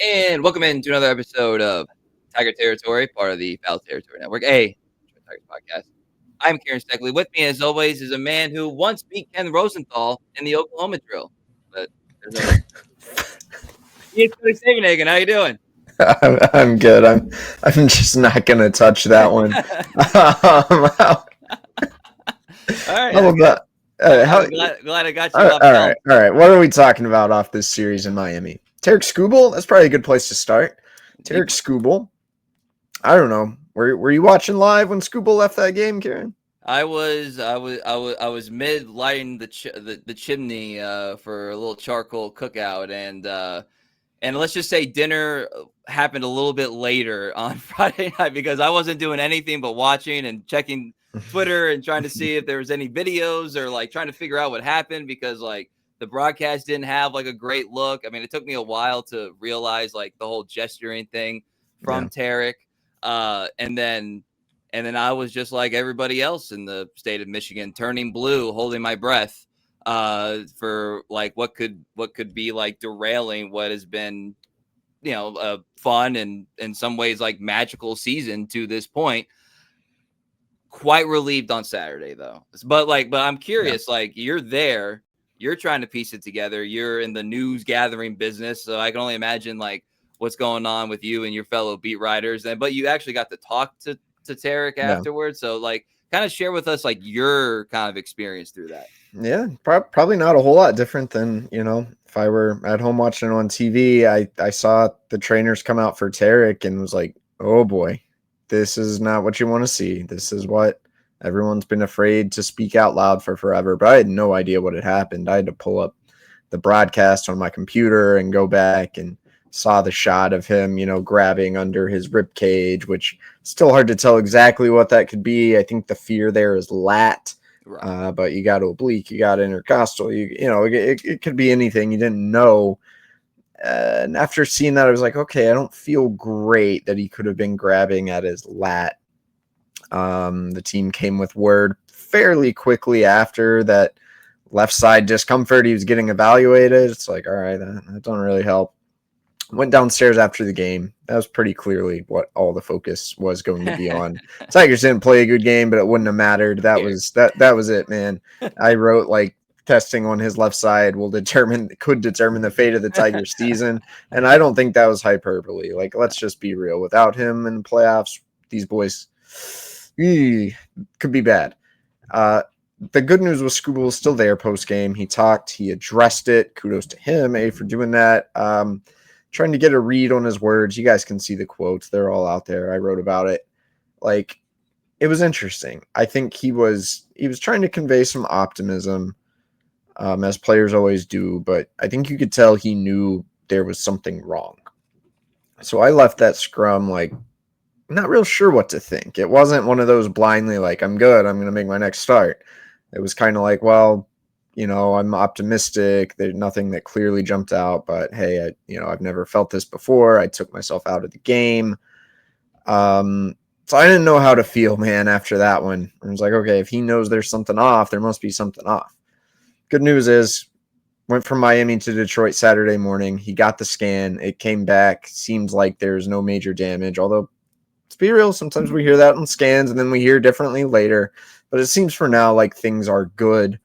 And welcome into another episode of Tiger Territory, part of the Foul Territory Network, a Tigers podcast. I'm Kieran Steckley. With me, as always, is a man who once beat Ken Rosenthal in the Oklahoma drill. But there's no It's Cody Stavenhagen. How you doing? I'm good. I'm just not gonna touch that one. How All right, that's good. about I how? was glad I got you off All right, helm. all right. What are we talking about off this series in Miami? Tarik Skubal. That's probably a good place to start. Deep Tarik Skubal. I don't know. Were you watching live when Skubal left that game, Kieran? I was mid lighting the chimney for a little charcoal cookout, and let's just say dinner happened a little bit later on Friday night because I wasn't doing anything but watching and checking Twitter and trying to see if there was any videos or like trying to figure out what happened because like the broadcast didn't have like a great look. I mean, it took me a while to realize like the whole gesturing thing from Tarik. And then I was just like everybody else in the state of Michigan, turning blue, holding my breath for like what could be like derailing what has been a fun and in some ways like magical season to this point. Quite relieved on Saturday though, but I'm curious, like you're there, you're trying to piece it together, you're in the news gathering business, so I can only imagine like what's going on with you and your fellow beat writers, and but you actually got to talk to Tarik Yeah. afterwards, so like kind of share with us like your kind of experience through that. Yeah, probably not a whole lot different than, if I were at home watching it on TV. I saw the trainers come out for Tarik and was like, oh boy, this is not what you want to see. This is what everyone's been afraid to speak out loud for forever. But I had no idea what had happened. I had to pull up the broadcast on my computer and go back and saw the shot of him, grabbing under his rib cage, which still hard to tell exactly what that could be. I think the fear there is lat. Right. But you got oblique, you got intercostal, it could be anything. You didn't know. And after seeing that, I was like, okay, I don't feel great that he could have been grabbing at his lat. The team came with word fairly quickly after that left side discomfort. He was getting evaluated. It's like, all right, that don't really help. Went downstairs after the game. That was pretty clearly what all the focus was going to be on. Tigers didn't play a good game, but it wouldn't have mattered. That was it, man. I wrote like testing on his left side could determine the fate of the Tigers season. And I don't think that was hyperbole. Like, let's just be real. Without him in the playoffs, these boys could be bad. The good news was Skubal was still there post game. He talked, he addressed it. Kudos to him, for doing that. Trying to get a read on his words. You guys can see the quotes. They're all out there. I wrote about it. Like, it was interesting. I think he was trying to convey some optimism, as players always do, but I think you could tell he knew there was something wrong. So I left that scrum like not real sure what to think. It wasn't one of those blindly like, I'm good, I'm going to make my next start. It was kind of like, well, I'm optimistic. There's nothing that clearly jumped out, but hey, I've never felt this before. I took myself out of the game. So I didn't know how to feel, man, after that one. I was like, okay, if he knows there's something off, there must be something off. Good news is, went from Miami to Detroit Saturday morning. He got the scan. It came back. Seems like there's no major damage, although let's be real, sometimes we hear that on scans and then we hear differently later. But it seems for now like things are good.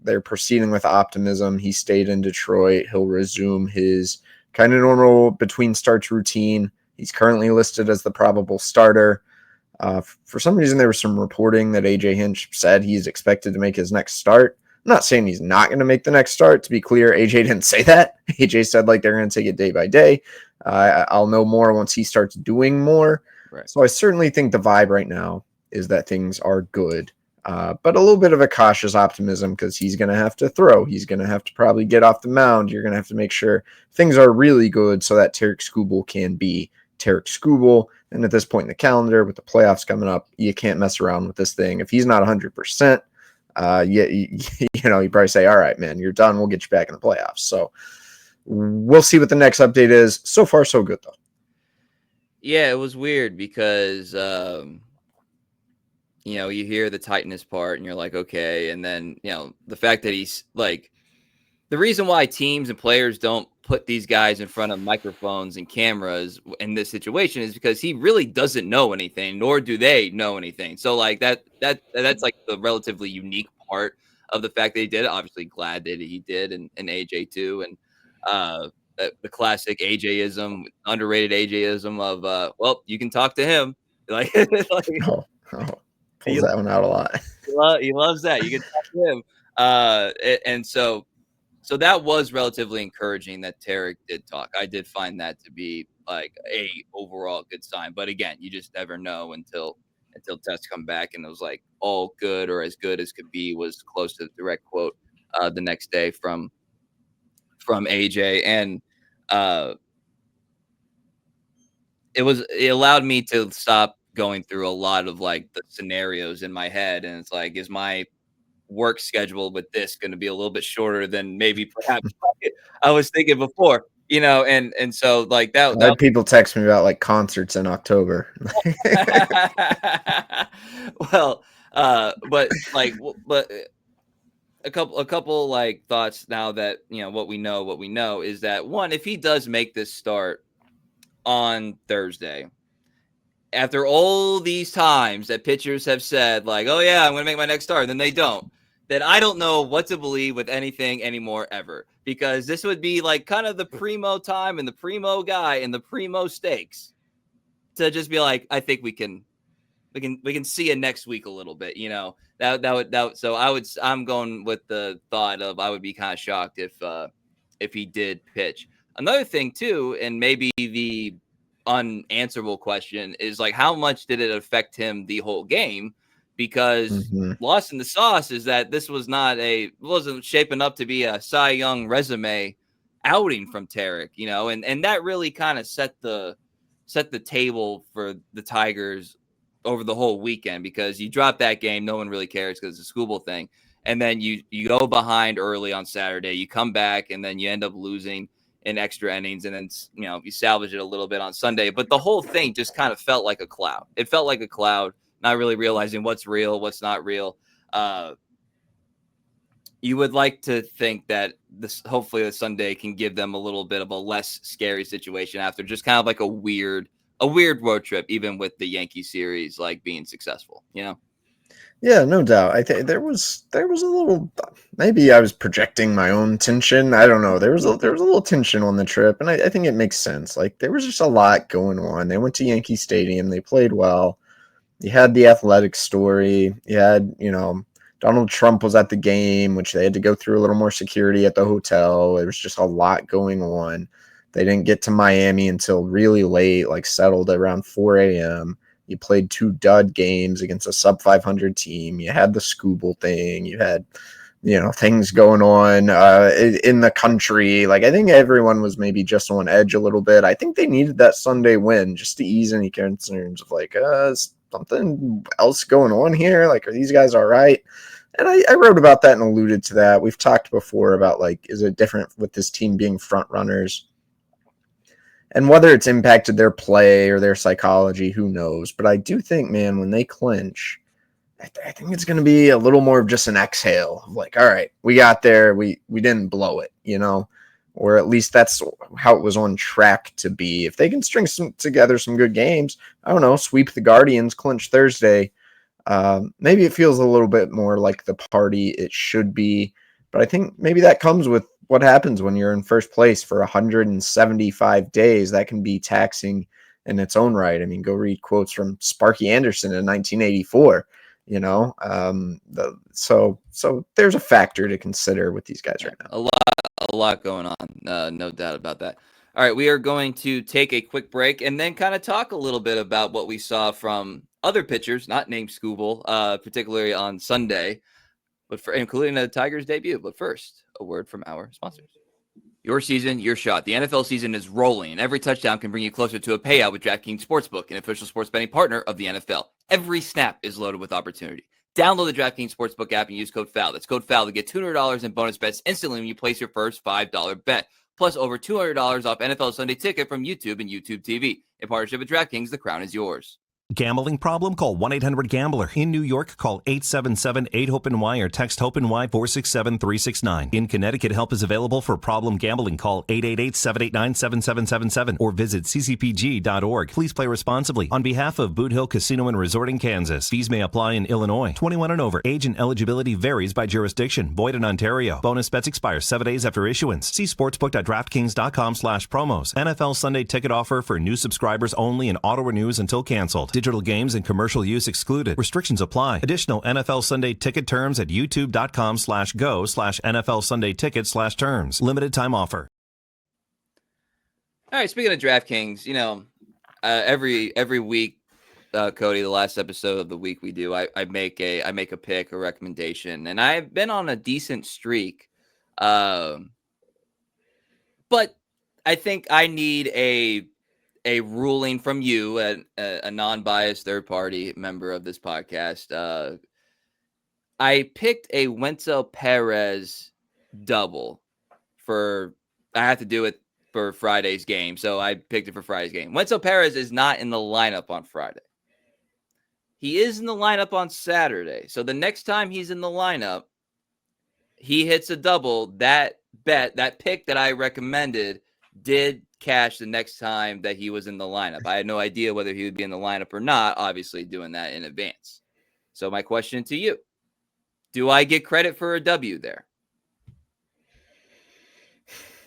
They're proceeding with optimism. He stayed in Detroit. He'll resume his kind of normal between starts routine. He's currently listed as the probable starter. For some reason, there was some reporting that AJ Hinch said he's expected to make his next start. I'm not saying he's not going to make the next start. To be clear, AJ didn't say that. AJ said like they're going to take it day by day. I'll know more once he starts doing more. Right. So I certainly think the vibe right now is that things are good. But a little bit of a cautious optimism because he's going to have to throw. He's going to have to probably get off the mound. You're going to have to make sure things are really good so that Tarik Skubal can be Tarik Skubal. And at this point in the calendar, with the playoffs coming up, you can't mess around with this thing. If he's not 100%, you probably say, all right, man, you're done. We'll get you back in the playoffs. So we'll see what the next update is. So far, so good, though. Yeah, it was weird because you hear the tightness part and you're like, okay. And then, the fact that he's like, the reason why teams and players don't put these guys in front of microphones and cameras in this situation is because he really doesn't know anything, nor do they know anything. So like that's like the relatively unique part of the fact that he did it. Obviously glad that he did, and AJ too. And the classic AJism, underrated AJism of well, you can talk to him. Like, Oh, pulls that one out a lot. he loves that. You can talk to him. And so that was relatively encouraging that Tarik did talk. I did find that to be like a overall good sign. But again, you just never know until tests come back, and it was like all good or as good as could be was close to the direct quote the next day from AJ. And it allowed me to stop going through a lot of like the scenarios in my head, and it's like, is my work schedule with this going to be a little bit shorter than maybe perhaps I was thinking before, and so like that. I had people text me about like concerts in October. Well, but a couple like thoughts now that what we know is that, one, if he does make this start on Thursday, after all these times that pitchers have said like, oh yeah, I'm going to make my next start, then they don't, then I don't know what to believe with anything anymore ever, because this would be like kind of the primo time and the primo guy and the primo stakes to just be like, I think we can see it next week a little bit, I'm going with the thought of I would be kind of shocked if he did pitch. Another thing too, and maybe the unanswerable question, is like, how much did it affect him the whole game? Because lost in the sauce is that this wasn't shaping up to be a Cy Young resume outing from Tarik, and that really kind of set the table for the Tigers over the whole weekend, because you drop that game, no one really cares because it's a Skubal thing, and then you go behind early on Saturday, you come back, and then you end up losing in extra innings, and then you salvage it a little bit on Sunday. But the whole thing just kind of felt like a cloud. It felt like a cloud, not really realizing what's real, what's not real. You would like to think that hopefully the Sunday can give them a little bit of a less scary situation after just kind of like a weird road trip, even with the Yankee series like being successful, Yeah, no doubt. I think there was a little, maybe I was projecting my own tension. I don't know. There was a little tension on the trip, and I think it makes sense. Like, there was just a lot going on. They went to Yankee Stadium. They played well. You had the athletic story. You had, Donald Trump was at the game, which they had to go through a little more security at the hotel. There was just a lot going on. They didn't get to Miami until really late, like settled around 4 a.m. You played 2 dud games against a sub 500 team. You had the Skubal thing. You had, things going on in the country. Like, I think everyone was maybe just on edge a little bit. I think they needed that Sunday win just to ease any concerns of like, is something else going on here? Like, are these guys all right? And I wrote about that and alluded to that. We've talked before about, like, is it different with this team being front runners? And whether it's impacted their play or their psychology, who knows? But I do think, man, when they clinch, I think it's going to be a little more of just an exhale of like, all right, we got there. We didn't blow it, or at least that's how it was on track to be. If they can string together some good games, I don't know, sweep the Guardians, clinch Thursday, maybe it feels a little bit more like the party it should be. But I think maybe that comes with what happens when you're in first place for 175 days. That can be taxing in its own right. I mean, go read quotes from Sparky Anderson in 1984, so there's a factor to consider with these guys right now. A lot going on. No doubt about that. All right, we are going to take a quick break and then kind of talk a little bit about what we saw from other pitchers, not named Skubal, particularly on Sunday, but including the Tigers' debut. But first, a word from our sponsors. Your season, your shot. The NFL season is rolling, and every touchdown can bring you closer to a payout with DraftKings Sportsbook, an official sports betting partner of the NFL. Every snap is loaded with opportunity. Download the DraftKings Sportsbook app and use code FOUL. That's code FOUL to get $200 in bonus bets instantly when you place your first $5 bet. Plus over $200 off NFL Sunday Ticket from YouTube and YouTube TV. In partnership with DraftKings, the crown is yours. Gambling problem? Call 1-800-GAMBLER. In New York, call 877-8-HOPE-NY or text HOPE-NY 467-369. In Connecticut, help is available for problem gambling. Call 888-789-7777 or visit ccpg.org. Please play responsibly. On behalf of Boot Hill Casino and Resort in Kansas, fees may apply in Illinois. 21 and over. Age and eligibility varies by jurisdiction. Void in Ontario. Bonus bets expire 7 days after issuance. See sportsbook.draftkings.com/promos. NFL Sunday ticket offer for new subscribers only and auto renews until canceled. Digital games and commercial use excluded. Restrictions apply. Additional NFL Sunday ticket terms at youtube.com/go/NFL Sunday ticket/terms. Limited time offer. All right. Speaking of DraftKings, every week, Cody, the last episode of the week we do, I make a pick, a recommendation, and I've been on a decent streak. But I think I need a ruling from you, a non-biased third-party member of this podcast. I picked a Wenzel Perez double I have to do it for Friday's game, so I picked it for Friday's game. Wenzel Perez is not in the lineup on Friday. He is in the lineup on Saturday, so the next time he's in the lineup, he hits a double. That pick that I recommended did cash the next time that he was in the lineup. I had no idea whether he would be in the lineup or not, obviously doing that in advance. So my question to you, do I get credit for a W there?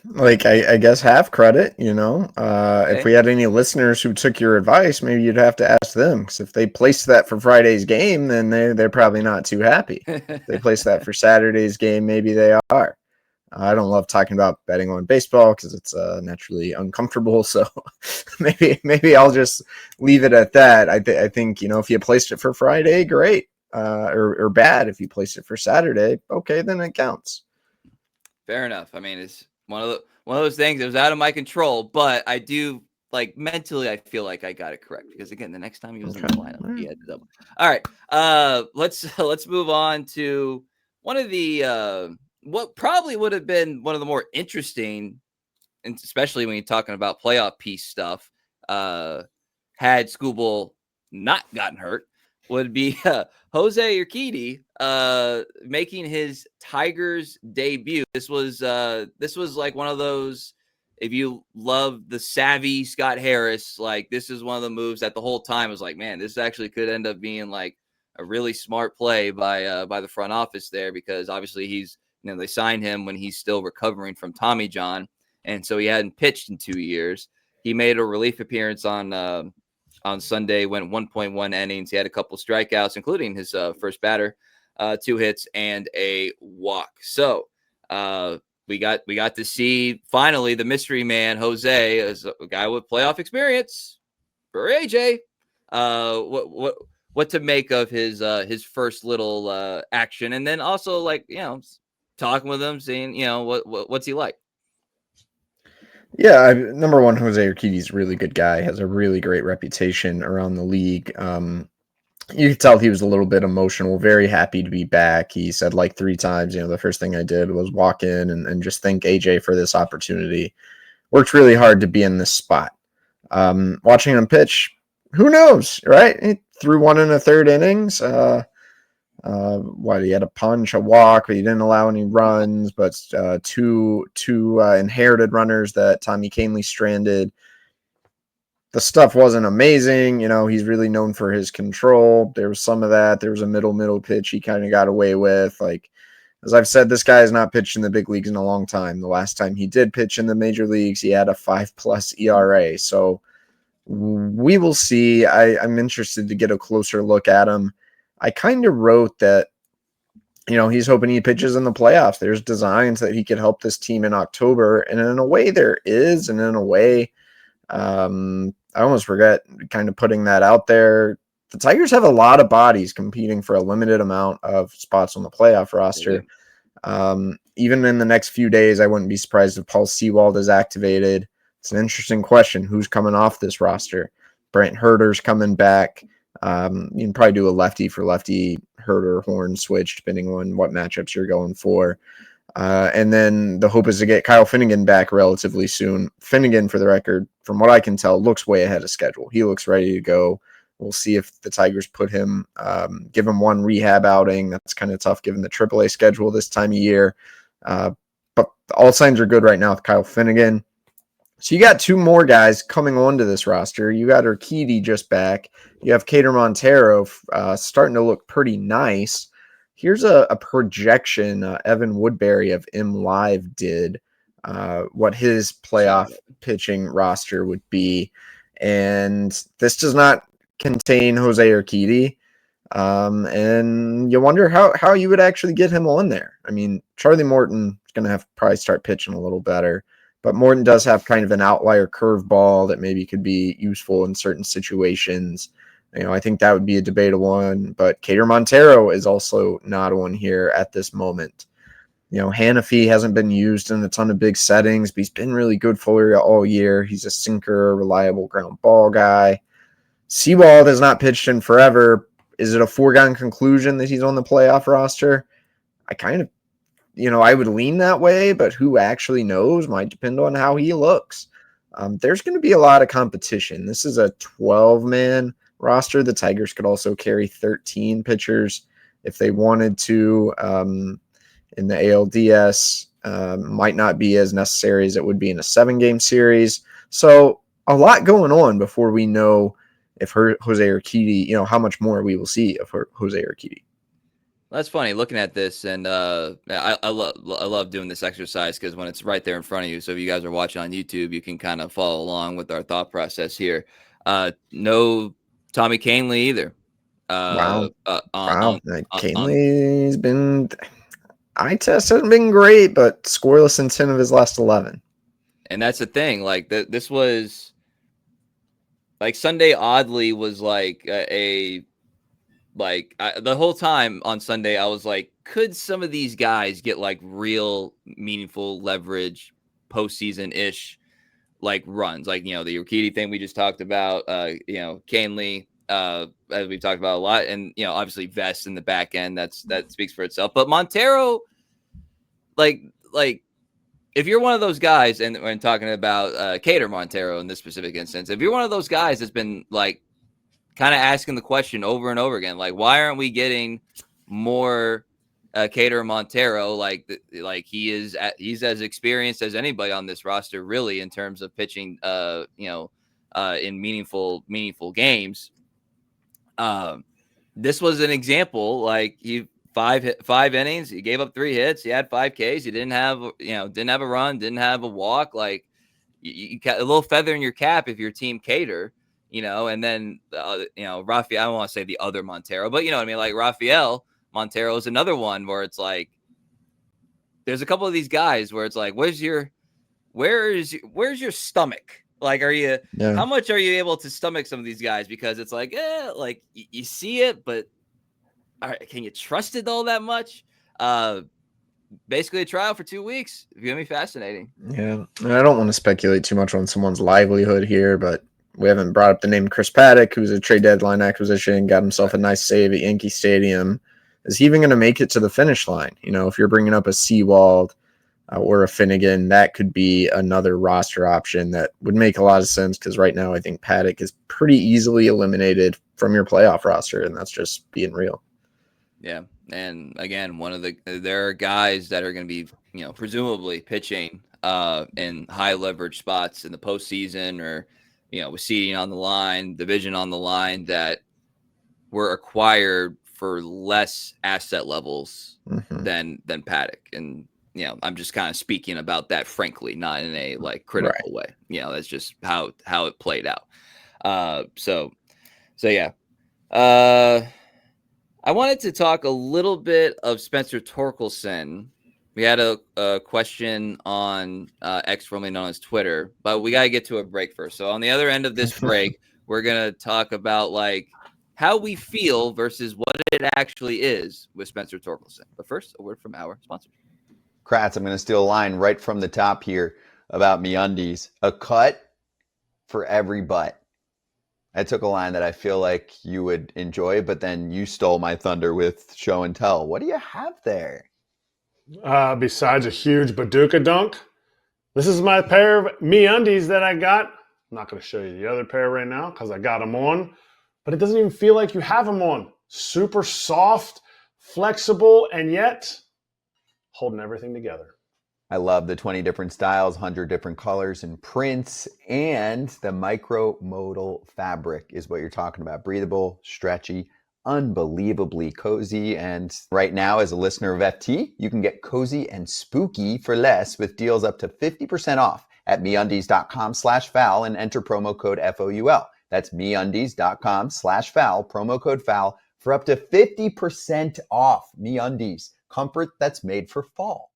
Like, I guess half credit, Okay. If we had any listeners who took your advice, maybe you'd have to ask them, because if they placed that for Friday's game, then they're probably not too happy. If they placed that for Saturday's game, maybe they are. I don't love talking about betting on baseball because it's naturally uncomfortable. So maybe I'll just leave it at that. I think, if you placed it for Friday, great. Or bad. If you placed it for Saturday, okay, then it counts. Fair enough. I mean, it's one of those things that was out of my control, but I do, like, mentally, I feel like I got it correct, because again, the next time he was in the lineup, he had to double. All right. Let's move on to one of the what probably would have been one of the more interesting, and especially when you're talking about playoff piece stuff, had Skubal not gotten hurt, would be Jose Urquidy making his Tigers debut. This was like one of those, if you love the savvy Scott Harris, like, this is one of the moves that the whole time was like, man, this actually could end up being like a really smart play by the front office there, because obviously he's, they signed him when he's still recovering from Tommy John, and so he hadn't pitched in 2 years. He made a relief appearance on Sunday, went 1.1 innings. He had a couple strikeouts, including his first batter, 2 hits and a walk. So we got to see finally the mystery man Jose, as a guy with playoff experience for AJ. What to make of his first little action, and then also, like, talking with him, seeing what's he like. Yeah, number one, Jose Urquidy's a really good guy, has a really great reputation around the league. You could tell he was a little bit emotional, very happy to be back. He said like 3 times, the first thing I did was walk in and just thank AJ for this opportunity. Worked really hard to be in this spot. Watching him pitch, who knows, right? He threw 1 1/3 innings. He had a punch, a walk, but he didn't allow any runs, but two inherited runners that Tommy Kahnle stranded. The stuff wasn't amazing. He's really known for his control. There was some of that. There was a middle pitch he kind of got away with. Like, as I've said, this guy has not pitched in the big leagues in a long time. The last time he did pitch in the major leagues, he had a 5+ ERA. So we will see. I'm interested to get a closer look at him. I kind of wrote that, he's hoping he pitches in the playoffs. There's designs that he could help this team in October. And in a way there is, and in a way, I almost forget kind of putting that out there. The Tigers have a lot of bodies competing for a limited amount of spots on the playoff roster. Even in the next few days, I wouldn't be surprised if Paul Sewald is activated. It's an interesting question. Who's coming off this roster? Brent Herter's coming back. You can probably do a lefty for lefty Herter Horn switch, depending on what matchups you're going for. And then the hope is to get Kyle Finnegan back relatively soon. Finnegan, for the record, from what I can tell, looks way ahead of schedule. He looks ready to go. We'll see if the Tigers put him, give him one rehab outing. That's kind of tough given the AAA schedule this time of year. But all signs are good right now with Kyle Finnegan. So you got two more guys coming onto this roster. You got Urquidy just back. You have Cater Montero starting to look pretty nice. Here's a projection Evan Woodbury of M Live did, what his playoff pitching roster would be. And this does not contain Jose Urquidy. And you wonder how you would actually get him on there. I mean, Charlie Morton is going to have to probably start pitching a little better. But Morton does have kind of an outlier curveball that maybe could be useful in certain situations. I think that would be a debatable one. But Cater Montero is also not one here at this moment. Hanafi hasn't been used in a ton of big settings, but he's been really good for you all year. He's a sinker, reliable ground ball guy. Seawald has not pitched in forever. Is it a foregone conclusion that he's on the playoff roster? I kind of I would lean that way, but who actually knows might depend on how he looks. There's going to be a lot of competition. This is a 12-man roster. The Tigers could also carry 13 pitchers if they wanted to in the ALDS. Might not be as necessary as it would be in a 7-game series. So a lot going on before we know if Jose Urquidy, how much more we will see of Jose Urquidy. That's funny looking at this, and I love doing this exercise because when it's right there in front of you. So if you guys are watching on YouTube, you can kind of follow along with our thought process here. No Tommy Canley either. Wow. Canley's been eye test hasn't been great, but scoreless in 10 of his last 11. And that's the thing. Like this was like Sunday. Oddly, was like the whole time on Sunday, I was like, could some of these guys get like real meaningful leverage postseason-ish like runs? Like, the Urquidy thing we just talked about, Canley, as we've talked about a lot. And, obviously Vest in the back end, that speaks for itself. But Montero, like if you're one of those guys, and we're talking about Cater Montero in this specific instance, if you're one of those guys that's been like, kind of asking the question over and over again, like, why aren't we getting more Cater Montero? Like he's as experienced as anybody on this roster, really, in terms of pitching, in meaningful games. This was an example. Like he five innings, he gave up 3 hits, he had 5 Ks, he didn't have a run, didn't have a walk. Like you got a little feather in your cap if you're Team Cater. And then, Rafael, I don't want to say the other Montero, but you know what I mean? Like Rafael Montero is another one where it's like, there's a couple of these guys where it's like, where's your stomach? Like, how much are you able to stomach some of these guys? Because it's like, like you see it, but all right, can you trust it all that much? Basically a trial for 2 weeks. It's going to be fascinating. Yeah. I don't want to speculate too much on someone's livelihood here, but we haven't brought up the name Chris Paddock, who's a trade deadline acquisition, got himself a nice save at Yankee Stadium. Is he even going to make it to the finish line? If you're bringing up a Seawald or a Finnegan, that could be another roster option that would make a lot of sense because right now I think Paddock is pretty easily eliminated from your playoff roster, and that's just being real. Yeah, and again, there are guys that are going to be, presumably pitching in high leverage spots in the postseason or, with seeding on the line, division on the line, that were acquired for less asset levels than Paddock. And, I'm just kind of speaking about that, frankly, not in a like critical way. That's just how it played out. So yeah. I wanted to talk a little bit of Spencer Torkelson. We had a question on X, formerly known as Twitter, but we got to get to a break first. So on the other end of this break, we're going to talk about like how we feel versus what it actually is with Spencer Torkelson. But first, a word from our sponsor. Kratz, I'm going to steal a line right from the top here about MeUndies. A cut for every butt. I took a line that I feel like you would enjoy, but then you stole my thunder with show and tell. What do you have there? Besides a huge Baduka dunk, this is my pair of MeUndies that I got. I'm not going to show you the other pair right now because I got them on. but it doesn't even feel like you have them on. Super soft, flexible, and yet holding everything together. I love the 20 different styles, 100 different colors and prints, and the micro-modal fabric is what you're talking about. Breathable, stretchy, unbelievably cozy. And right now, as a listener of FT, you can get cozy and spooky for less with deals up to 50% off at MeUndies.com/foul and enter promo code FOUL. That's MeUndies.com/foul, promo code FOUL for up to 50% off. MeUndies, comfort that's made for fall.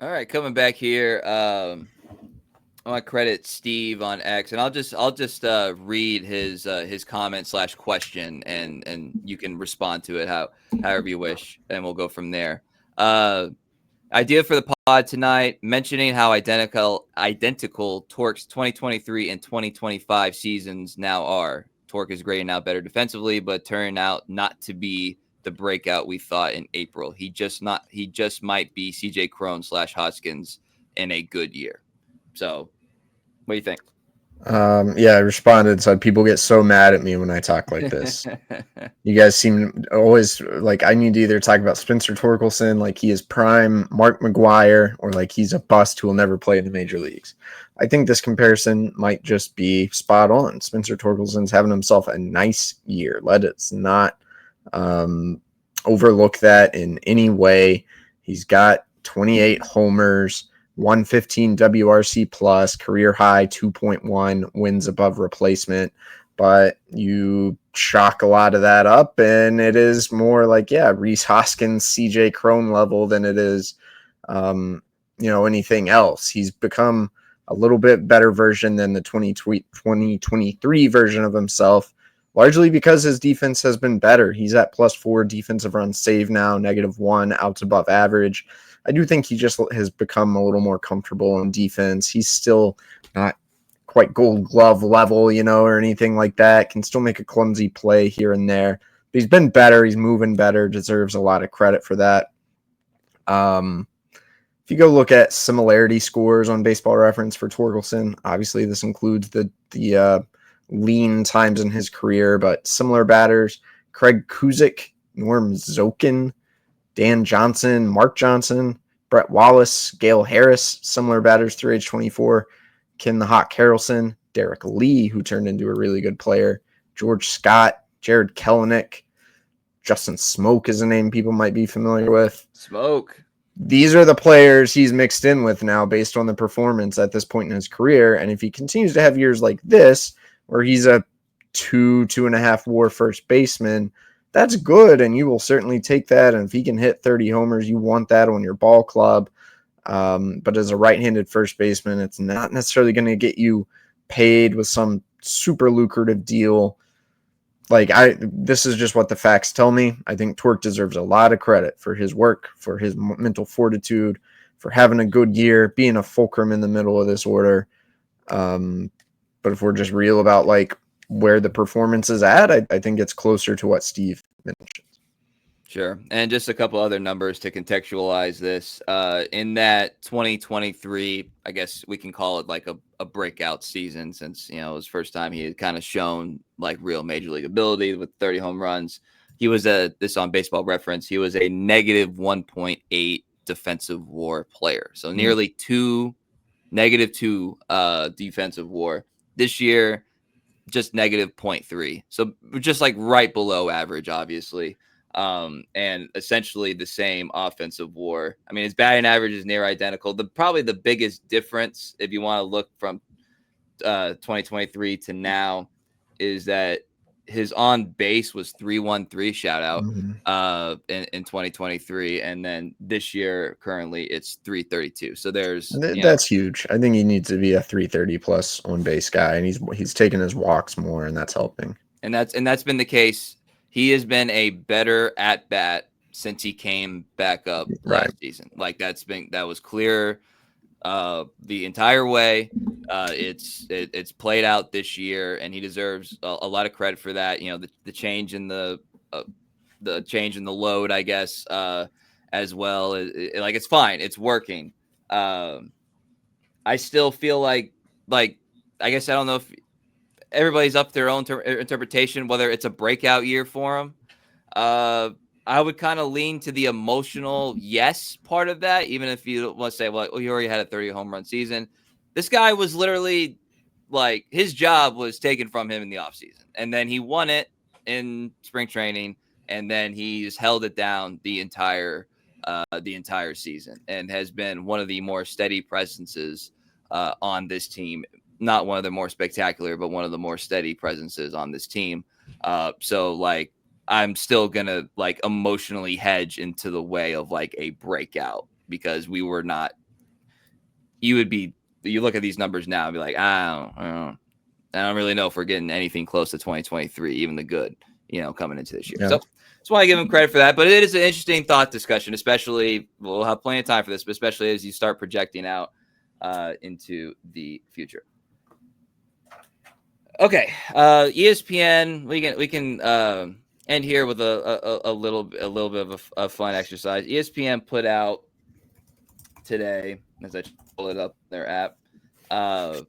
All right, coming back here. I want to credit Steve on X, and I'll just read his comment / question, and you can respond to it however you wish, and we'll go from there. Idea for the pod tonight, mentioning how identical Torque's 2023 and 2025 seasons now are. Torque is grading out better defensively, but turning out not to be the breakout we thought in April. He just might be CJ Crone / Hoskins in a good year. So what do you think? Yeah, I responded. So people get so mad at me when I talk like this. You guys seem always like I need to either talk about Spencer Torkelson like he is prime Mark McGuire or like he's a bust who will never play in the major leagues. I think this comparison might just be spot on. Spencer Torkelson's having himself a nice year. Let us not overlook that in any way. He's got 28 homers, 115 WRC plus, career high 2.1 wins above replacement. But you chalk a lot of that up, and it is more like, Rhys Hoskins, CJ Crone level than it is, anything else. He's become a little bit better version than the 2023 version of himself, largely because his defense has been better. He's at +4 defensive runs saved now, -1 outs above average. I do think he just has become a little more comfortable on defense. He's still not quite Gold Glove level, or anything like that. Can still make a clumsy play here and there. But he's been better. He's moving better. Deserves a lot of credit for that. If you go look at similarity scores on Baseball Reference for Torkelson, obviously this includes the lean times in his career, but similar batters: Craig Kuzic, Norm Zokin, Dan Johnson, Mark Johnson, Brett Wallace, Gale Harris, similar batters through age 24, Ken the Hawk Harrelson, Derek Lee, who turned into a really good player, George Scott, Jared Kelenic, Justin Smoke is a name people might be familiar with. Smoke. These are the players he's mixed in with now based on the performance at this point in his career. And if he continues to have years like this, where he's a 2.5 WAR first baseman, that's good, and you will certainly take that. And if he can hit 30 homers, you want that on your ball club. But as a right-handed first baseman, it's not necessarily going to get you paid with some super lucrative deal. This is just what the facts tell me. I think Torque deserves a lot of credit for his work, for his mental fortitude, for having a good year, being a fulcrum in the middle of this order. But if we're just real about where the performance is at, I think it's closer to what Steve mentioned. Sure. And just a couple other numbers to contextualize this. In that 2023, I guess we can call it a breakout season, since, it was first time he had kind of shown real major league ability with 30 home runs. He was this on Baseball Reference, he was a -1.8 defensive WAR player. So nearly -2 defensive WAR. This year, just -0.3. So just right below average, obviously. And essentially the same offensive WAR. I mean, his batting average is near identical. Probably the biggest difference, if you want to look from 2023 to now, is that his on base was 313, shout out, in 2023, and then this year currently it's 332. So that's huge. I think he needs to be a 330 plus on base guy, and he's taking his walks more, and that's helping. And that's been the case. He has been a better at bat since he came back up last season. That was clear the entire way. It's played out this year, and he deserves a lot of credit for that. The change in the change in the load, I guess, as well. It's fine. It's working. I still feel like I guess I don't know if everybody's up to their own interpretation, whether it's a breakout year for him. I would kind of lean to the emotional yes part of that, even if you want to say, well, he already had a 30 home run season. This guy was literally like, his job was taken from him in the offseason, and then he won it in spring training, and then he's held it down the entire season, and has been one of the more steady presences on this team. Not one of the more spectacular, but one of the more steady presences on this team. So like, I'm still gonna like emotionally hedge into the way of like a breakout, because we were not. You look at these numbers now and be like, I don't really know if we're getting anything close to 2023, even the good, coming into this year. Yeah. So that's why I give him credit for that. But it is an interesting thought discussion, especially, we'll have plenty of time for this, but especially as you start projecting out into the future. Okay, ESPN. We can end here with a little bit of a fun exercise. ESPN put out today, as I pull it up their app, some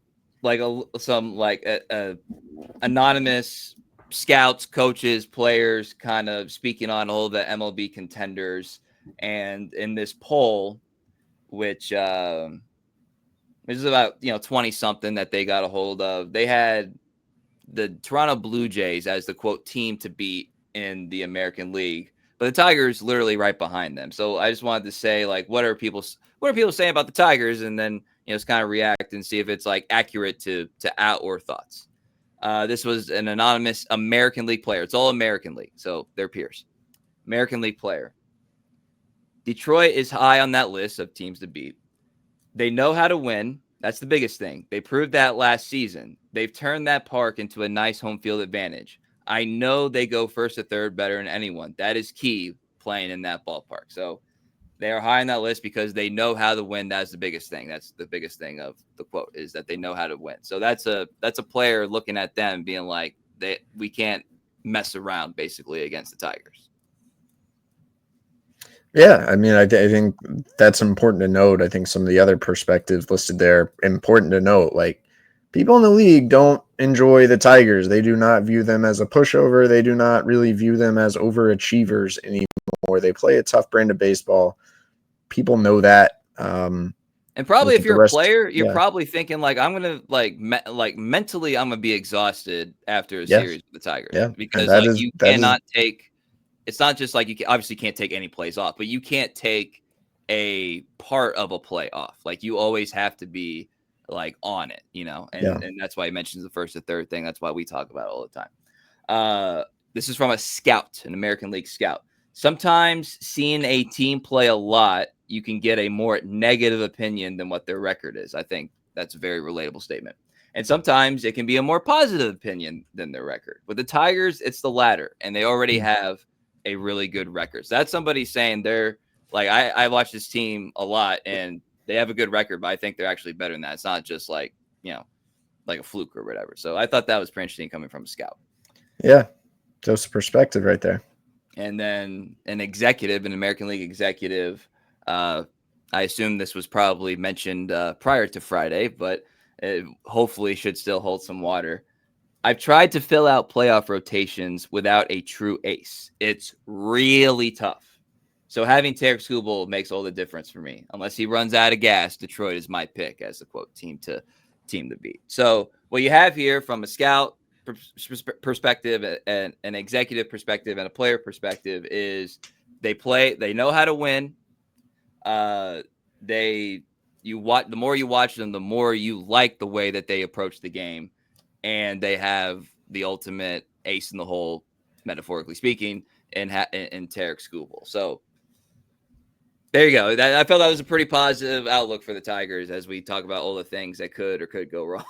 anonymous scouts, coaches, players, kind of speaking on all the MLB contenders, and in this poll, which is about 20 something that they got a hold of, they had the Toronto Blue Jays as the quote team to beat in the American League, but the Tigers literally right behind them. So I just wanted to say, like, what are people saying about the Tigers, and then just kind of react and see if it's like accurate to our thoughts. This was an anonymous American League player. It's all American League, so they're peers. American League player. Detroit is high on that list of teams to beat. They know how to win. That's the biggest thing. They proved that last season. They've turned that park into a nice home field advantage. I know they go first to third better than anyone. That is key, playing in that ballpark. So they are high on that list because they know how to win. That's the biggest thing. That's the biggest thing of the quote, is that they know how to win. So that's a player looking at them being like, we can't mess around basically against the Tigers. Yeah, I mean, I think that's important to note. I think some of the other perspectives listed there, important to note. Like, people in the league don't enjoy the Tigers. They do not view them as a pushover. They do not really view them as overachievers anymore. They play a tough brand of baseball. People know that. And probably if you're a player, you're probably thinking like, I'm gonna mentally, I'm gonna be exhausted after a series with the Tigers. Yeah, because you cannot take. It's not just like you obviously can't take any plays off, but you can't take a part of a play off. Like, you always have to be like on it, and that's why he mentions the first and third thing. That's why we talk about it all the time. This is from a scout, an American League scout. Sometimes seeing a team play a lot, you can get a more negative opinion than what their record is. I think that's a very relatable statement. And sometimes it can be a more positive opinion than their record. With the Tigers, it's the latter, and they already have a really good record. So that's somebody saying they're like, I watch this team a lot and they have a good record, but I think they're actually better than that. It's not just like, like a fluke or whatever. So I thought that was pretty interesting coming from a scout. Yeah. Just perspective right there. And then an American League executive, I assume this was probably mentioned prior to Friday, but it hopefully should still hold some water. I've tried to fill out playoff rotations without a true ace. It's really tough. So having Tarik Skubal makes all the difference for me. Unless he runs out of gas, Detroit is my pick as the quote team to beat. So what you have here from a scout perspective, and an executive perspective, and a player perspective is they know how to win. The more you watch them, the more you like the way that they approach the game. And they have the ultimate ace in the hole, metaphorically speaking, in Tarik Skubal. So there you go. I felt that was a pretty positive outlook for the Tigers as we talk about all the things that could go wrong.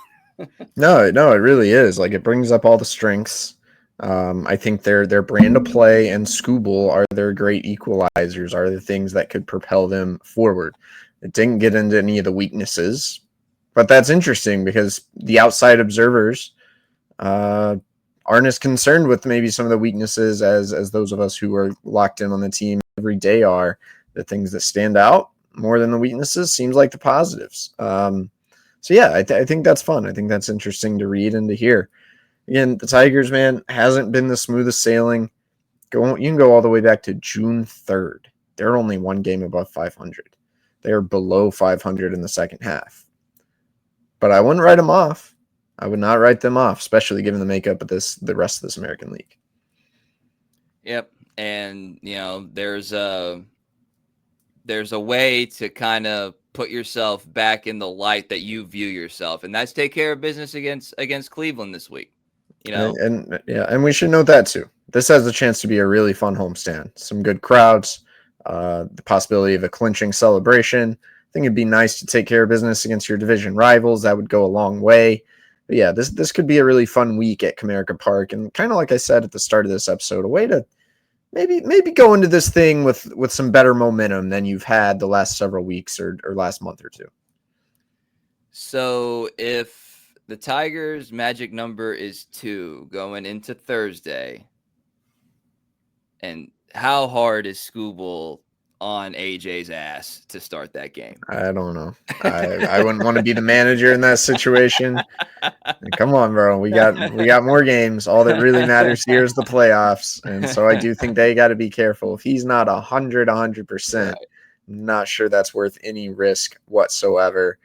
No, it really is. Like, it brings up all the strengths. I think their brand of play and Skubal are their great equalizers, are the things that could propel them forward. It didn't get into any of the weaknesses. But that's interesting because the outside observers aren't as concerned with maybe some of the weaknesses as those of us who are locked in on the team every day are. The things that stand out more than the weaknesses seems like the positives. So yeah, I think that's fun. I think that's interesting to read and to hear. Again, the Tigers, man, hasn't been the smoothest sailing. You can go all the way back to June 3rd. They're only one game above 500. They are below 500 in the second half. But I wouldn't write them off. I would not write them off, especially given the makeup of the rest of this American League. Yep. And, there's a way to kind of put yourself back in the light that you view yourself, and that's take care of business against Cleveland this week. And we should note that too. This has a chance to be a really fun homestand. Some good crowds, the possibility of a clinching celebration. I think it'd be nice to take care of business against your division rivals. That would go a long way. But yeah, this could be a really fun week at Comerica Park, and kind of like I said at the start of this episode, a way to maybe go into this thing with some better momentum than you've had the last several weeks or last month or two. So if the Tigers' magic number is 2 going into Thursday, and how hard is Skubal on AJ's ass to start that game? I don't know. I wouldn't want to be the manager in that situation. Come on, bro. We got more games. All that really matters here is the playoffs. And so I do think they got to be careful. If he's not 100%, right, I'm not sure that's worth any risk whatsoever.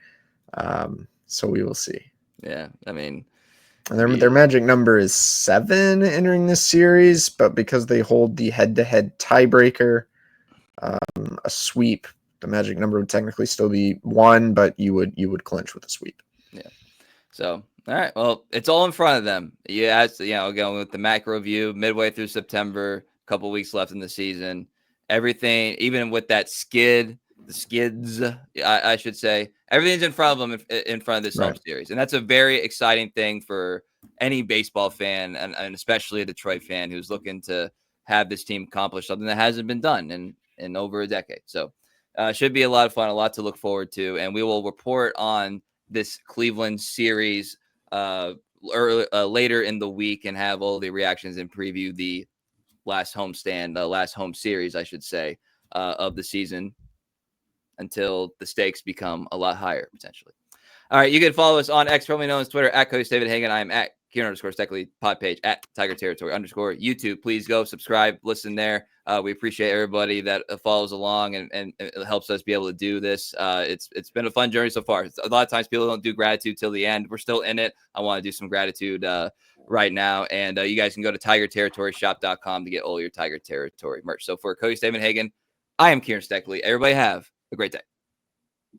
So we will see. Yeah. I mean, their magic number is 7 entering this series, but because they hold the head-to-head tiebreaker, a sweep, the magic number would technically still be 1, but you would clinch with a sweep. Yeah. So, all right. Well, it's all in front of them. Going with the macro view, midway through September, a couple weeks left in the season. Everything, even with that the skids, I should say, everything's in front of them in front of this home series. And that's a very exciting thing for any baseball fan, and especially a Detroit fan who's looking to have this team accomplish something that hasn't been done in over a decade. So should be a lot of fun, a lot to look forward to. And we will report on this Cleveland series later in the week and have all the reactions and preview the last home series, I should say, of the season until the stakes become a lot higher, potentially. All right, you can follow us on X, formerly known as Twitter, at Cody Stavenhagen. I am at Kieran_Steckley, pod page at Tiger Territory _ YouTube. Please go subscribe, listen there. We appreciate everybody that follows along and it helps us be able to do this. It's been a fun journey so far. A lot of times people don't do gratitude till the end. We're still in it. I want to do some gratitude right now. And you guys can go to TigerTerritoryShop.com to get all your Tiger Territory merch. So for Cody Stavenhagen, I am Kieran Steckley. Everybody have a great day.